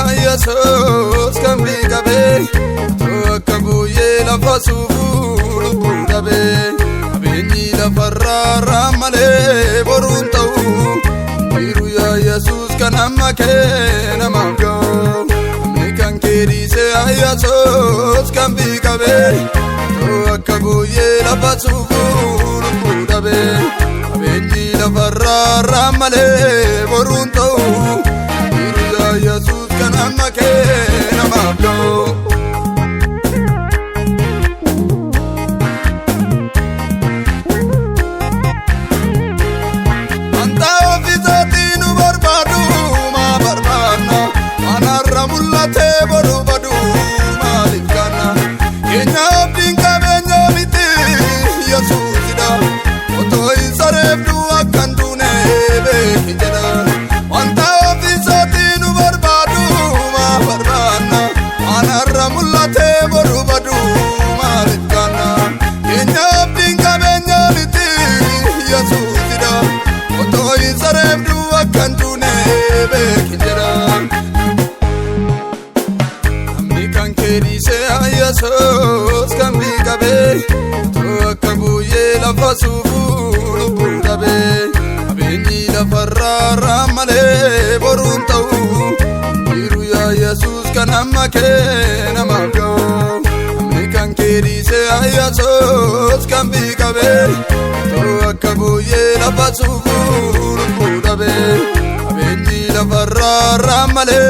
Yesus kan biqabe to akabuye la fasuful bundabe abeni la farra male boruntau biru ya Yesus kan amake namako kan kerise Yesus kan biqabe to akabuye la fasuful bundabe abeni la farra male boruntau biru ya Yesus kan amake namako anta ofisati nu barbadu ma barbana anarra mullate boru badu malikana kenya binga benya miti Yesusida oto isarefdu akandune be kijada anta ofisati nu barbadu barbana anarra mullate boru badu malikana kenya binga benya miti Yesusida oto isarefdu akandune be kijada amni kan kerise Yesus kan biqabe to akabuye la fasuful bundabe abeni la farra male boruntau biru ya Yesus kan amake namako amni kan kerise Yesus kan biqabe to akabuye la fasuful bundabe abeni la farra male